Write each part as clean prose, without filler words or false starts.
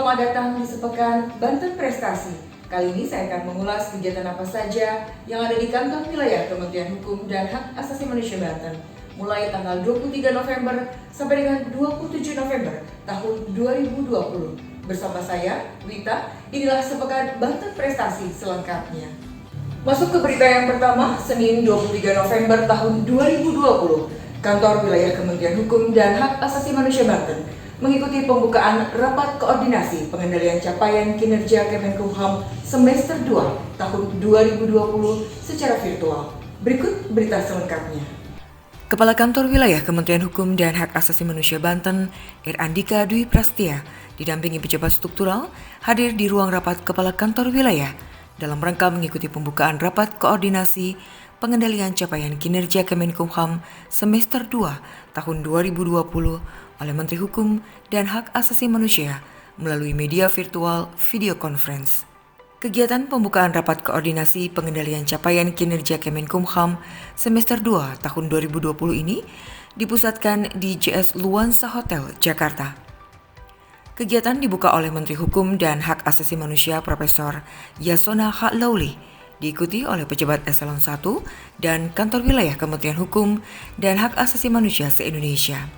Selamat datang di Sepekan Banten Prestasi. Kali ini saya akan mengulas kegiatan apa saja yang ada di kantor wilayah Kementerian Hukum dan Hak Asasi Manusia Banten mulai tanggal 23 November sampai dengan 27 November tahun 2020. Bersama saya, Wita, inilah Sepekan Banten Prestasi selengkapnya. Masuk ke berita yang pertama, Senin 23 November tahun 2020, Kantor Wilayah Kementerian Hukum dan Hak Asasi Manusia Banten mengikuti pembukaan Rapat Koordinasi Pengendalian Capaian Kinerja Kemenkumham Semester 2 tahun 2020 secara virtual. Berikut berita selengkapnya. Kepala Kantor Wilayah Kementerian Hukum dan Hak Asasi Manusia Banten, R. Andika Dwi Prastia, didampingi pejabat struktural, hadir di ruang rapat Kepala Kantor Wilayah dalam rangka mengikuti pembukaan Rapat Koordinasi Pengendalian Capaian Kinerja Kemenkumham Semester 2 tahun 2020 oleh Menteri Hukum dan Hak Asasi Manusia melalui media virtual video conference. Kegiatan pembukaan Rapat Koordinasi Pengendalian Capaian Kinerja Kemenkumham Semester 2 tahun 2020 ini dipusatkan di JS Luansa Hotel, Jakarta. Kegiatan dibuka oleh Menteri Hukum dan Hak Asasi Manusia Profesor Yasona H. Lawli, diikuti oleh pejabat Eselon 1 dan Kantor Wilayah Kementerian Hukum dan Hak Asasi Manusia se-Indonesia.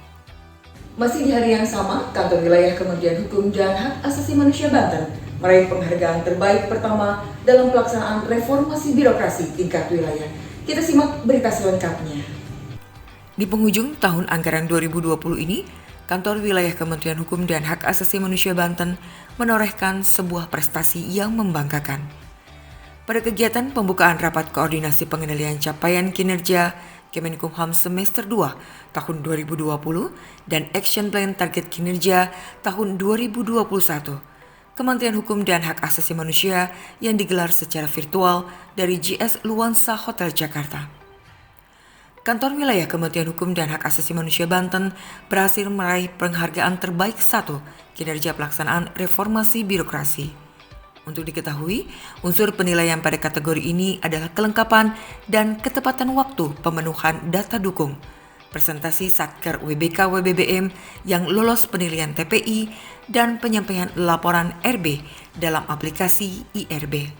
Masih di hari yang sama, Kantor Wilayah Kementerian Hukum dan Hak Asasi Manusia Banten meraih penghargaan terbaik pertama dalam pelaksanaan reformasi birokrasi tingkat wilayah. Kita simak berita selengkapnya. Di penghujung tahun anggaran 2020 ini, Kantor Wilayah Kementerian Hukum dan Hak Asasi Manusia Banten menorehkan sebuah prestasi yang membanggakan. Pada kegiatan pembukaan Rapat Koordinasi Pengendalian Capaian Kinerja Kemenkumham Semester 2 tahun 2020 dan Action Plan Target Kinerja tahun 2021, Kementerian Hukum dan Hak Asasi Manusia yang digelar secara virtual dari JS Luansa Hotel Jakarta. Kantor Wilayah Kementerian Hukum dan Hak Asasi Manusia Banten berhasil meraih penghargaan terbaik 1 kinerja pelaksanaan reformasi birokrasi. Untuk diketahui, unsur penilaian pada kategori ini adalah kelengkapan dan ketepatan waktu pemenuhan data dukung, presentasi Satker WBK WBBM yang lolos penilaian TPI, dan penyampaian laporan RB dalam aplikasi IRB.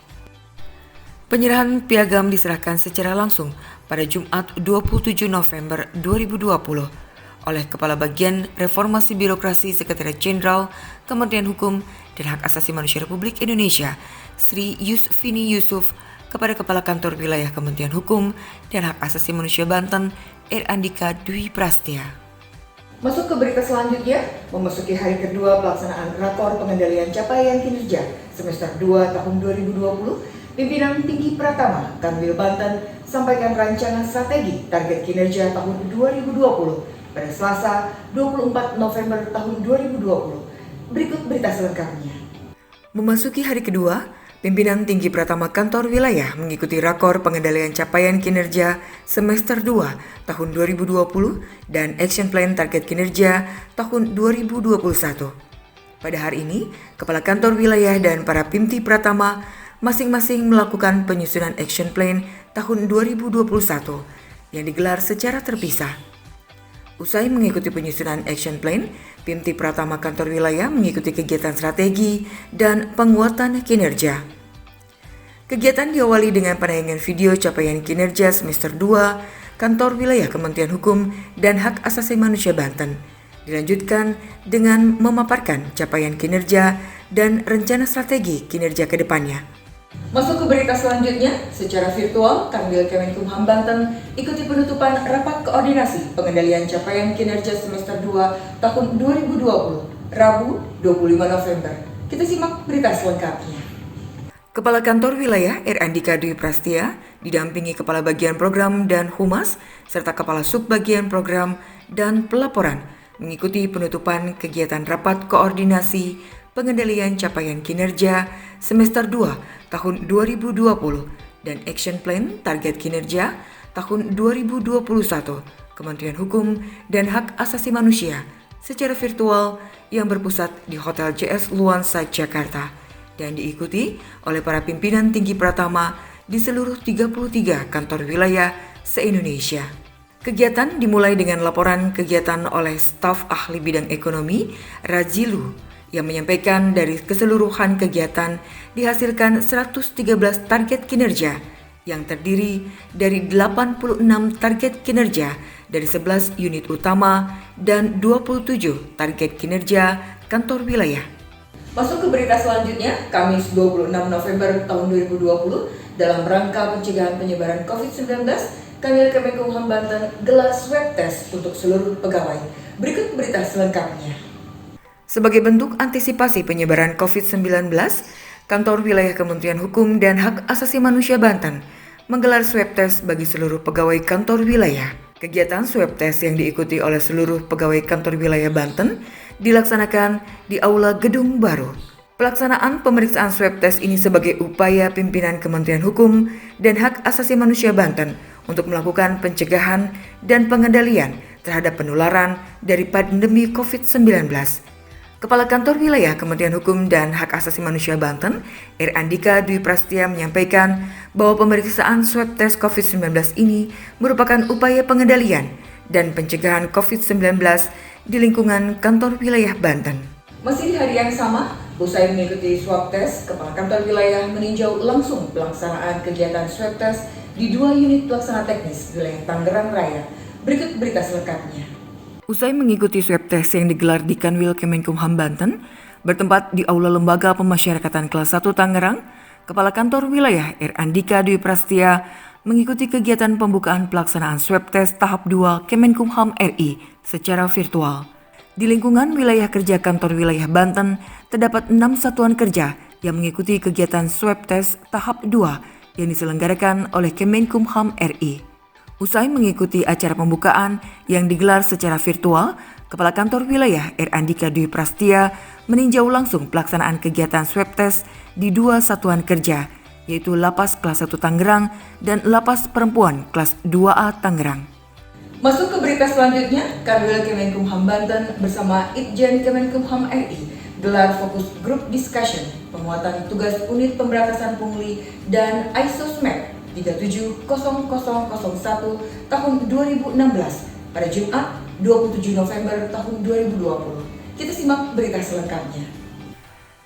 Penyerahan piagam diserahkan secara langsung pada Jumat 27 November 2020 oleh Kepala Bagian Reformasi Birokrasi Sekretariat Jenderal Kementerian Hukum dan Hak Asasi Manusia Republik Indonesia, Sri Yusfini Yusuf, kepada Kepala Kantor Wilayah Kementerian Hukum dan Hak Asasi Manusia Banten, R. Andika Dwi Prastia. Masuk ke berita selanjutnya, memasuki hari kedua pelaksanaan Rakor Pengendalian Capaian Kinerja Semester 2 tahun 2020, Pimpinan Tinggi Pratama Kanwil Banten sampaikan rancangan strategi target kinerja tahun 2020 pada Selasa 24 November tahun 2020. Berikut berita selengkapnya. Memasuki hari kedua, Pimpinan Tinggi Pratama Kantor Wilayah mengikuti Rakor Pengendalian Capaian Kinerja Semester 2 tahun 2020 dan Action Plan Target Kinerja tahun 2021. Pada hari ini, Kepala Kantor Wilayah dan para Pimti Pratama masing-masing melakukan penyusunan Action Plan tahun 2021 yang digelar secara terpisah. Usai mengikuti penyusunan Action Plan, Pimti Pratama Kantor Wilayah mengikuti kegiatan strategi dan penguatan kinerja. Kegiatan diawali dengan penayangan video capaian kinerja Semester 2 Kantor Wilayah Kementerian Hukum dan Hak Asasi Manusia Banten. Dilanjutkan dengan memaparkan capaian kinerja dan rencana strategi kinerja ke depannya. Masuk ke berita selanjutnya, secara virtual, Kanwil Kemenkumham Banten ikuti penutupan Rapat Koordinasi Pengendalian Capaian Kinerja Semester 2 tahun 2020, Rabu 25 November. Kita simak berita selengkapnya. Kepala Kantor Wilayah R. Andika Dwi Prastia didampingi Kepala Bagian Program dan Humas, serta Kepala Subbagian Program dan Pelaporan mengikuti penutupan kegiatan Rapat Koordinasi Pengendalian Capaian Kinerja Semester 2 tahun 2020 dan Action Plan Target Kinerja tahun 2021 Kementerian Hukum dan Hak Asasi Manusia secara virtual yang berpusat di Hotel JS Luansa Jakarta dan diikuti oleh para pimpinan tinggi Pratama di seluruh 33 kantor wilayah se-Indonesia. Kegiatan dimulai dengan laporan kegiatan oleh staf ahli bidang ekonomi Rajilu yang menyampaikan dari keseluruhan kegiatan dihasilkan 113 target kinerja yang terdiri dari 86 target kinerja dari 11 unit utama dan 27 target kinerja kantor wilayah. Masuk ke berita selanjutnya, Kamis 26 November tahun 2020, dalam rangka pencegahan penyebaran COVID-19, Kanwil Kemenkumham Banten gelar swab test untuk seluruh pegawai. Berikut berita selengkapnya. Sebagai bentuk antisipasi penyebaran COVID-19, Kantor Wilayah Kementerian Hukum dan Hak Asasi Manusia Banten menggelar swab test bagi seluruh pegawai kantor wilayah. Kegiatan swab test yang diikuti oleh seluruh pegawai kantor wilayah Banten dilaksanakan di Aula Gedung Baru. Pelaksanaan pemeriksaan swab test ini sebagai upaya pimpinan Kementerian Hukum dan Hak Asasi Manusia Banten untuk melakukan pencegahan dan pengendalian terhadap penularan dari pandemi COVID-19. Kepala Kantor Wilayah Kementerian Hukum dan Hak Asasi Manusia Banten, R. Andika Dwi Prastia menyampaikan bahwa pemeriksaan swab test COVID-19 ini merupakan upaya pengendalian dan pencegahan COVID-19 di lingkungan Kantor Wilayah Banten. Masih di hari yang sama, usai mengikuti swab test, Kepala Kantor Wilayah meninjau langsung pelaksanaan kegiatan swab test di 2 unit pelaksana teknis wilayah Tangerang Raya. Berikut berita selengkapnya. Usai mengikuti swab test yang digelar di Kanwil Kemenkumham Banten, bertempat di Aula Lembaga Pemasyarakatan Kelas 1 Tangerang, Kepala Kantor Wilayah R. Andika Dwi Prastia mengikuti kegiatan pembukaan pelaksanaan swab test tahap 2 Kemenkumham RI secara virtual. Di lingkungan wilayah kerja Kantor Wilayah Banten, terdapat 6 satuan kerja yang mengikuti kegiatan swab test tahap 2 yang diselenggarakan oleh Kemenkumham RI. Usai mengikuti acara pembukaan yang digelar secara virtual, Kepala Kantor Wilayah R. Andika Dwi Prastia meninjau langsung pelaksanaan kegiatan swab test di 2 satuan kerja, yaitu Lapas Kelas 1 Tangerang dan Lapas Perempuan Kelas 2A Tangerang. Masuk ke berita selanjutnya, Kanwil Kemenkumham Banten bersama Itjen Kemenkumham RI gelar fokus group discussion penguatan tugas unit pemberantasan pungli dan ISOSMED 37001 tahun 2016 pada Jumat 27 November tahun 2020. Kita simak berita selengkapnya.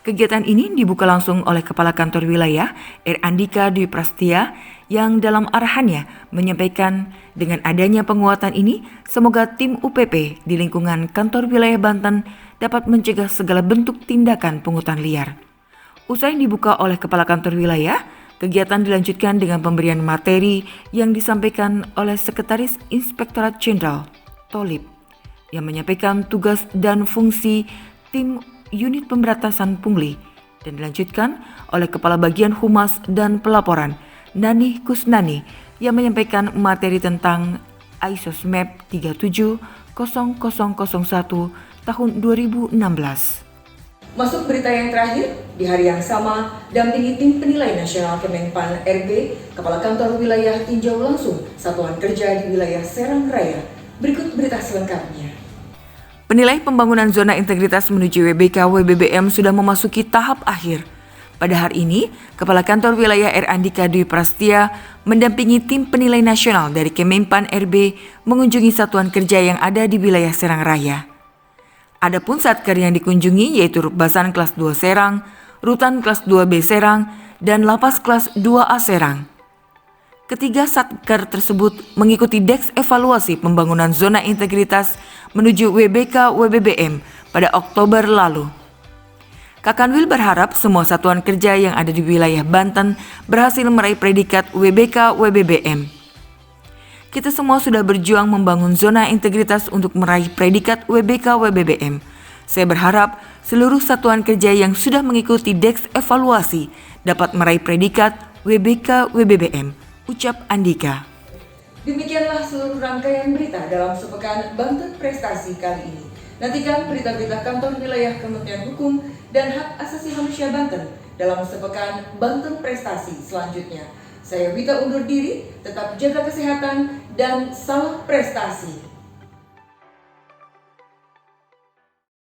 Kegiatan ini dibuka langsung oleh Kepala Kantor Wilayah R. Andika Dwi Prastia yang dalam arahannya menyampaikan dengan adanya penguatan ini semoga tim UPP di lingkungan Kantor Wilayah Banten dapat mencegah segala bentuk tindakan pungutan liar. Usai dibuka oleh Kepala Kantor Wilayah, kegiatan dilanjutkan dengan pemberian materi yang disampaikan oleh Sekretaris Inspektorat Jenderal Tolib yang menyampaikan tugas dan fungsi tim unit pemberantasan pungli dan dilanjutkan oleh Kepala Bagian Humas dan Pelaporan Nani Kusnani yang menyampaikan materi tentang ISOSMED 37001 tahun 2016. Masuk berita yang terakhir, di hari yang sama, dampingi tim penilai nasional Kemenpan RB, Kepala Kantor Wilayah tinjau langsung satuan kerja di wilayah Serang Raya. Berikut berita selengkapnya. Penilai pembangunan zona integritas menuju WBK WBBM sudah memasuki tahap akhir. Pada hari ini, Kepala Kantor Wilayah R. Andika Dwi Prastia mendampingi tim penilai nasional dari Kemenpan RB mengunjungi satuan kerja yang ada di wilayah Serang Raya. Adapun satker yang dikunjungi yaitu Rukbasan kelas 2 Serang, Rutan kelas 2B Serang, dan Lapas kelas 2A Serang. Ketiga satker tersebut mengikuti deks evaluasi pembangunan zona integritas menuju WBK WBBM pada Oktober lalu. Kakanwil berharap semua satuan kerja yang ada di wilayah Banten berhasil meraih predikat WBK WBBM. Kita semua sudah berjuang membangun zona integritas untuk meraih predikat WBK WBBM. Saya berharap seluruh satuan kerja yang sudah mengikuti deks evaluasi dapat meraih predikat WBK WBBM, ucap Andika. Demikianlah seluruh rangkaian berita dalam sepekan Banten Prestasi kali ini. Nantikan berita-berita Kantor Wilayah Kementerian Hukum dan Hak Asasi Manusia Banten dalam sepekan Banten Prestasi selanjutnya. Saya Wita undur diri, tetap jaga kesehatan dan salam prestasi.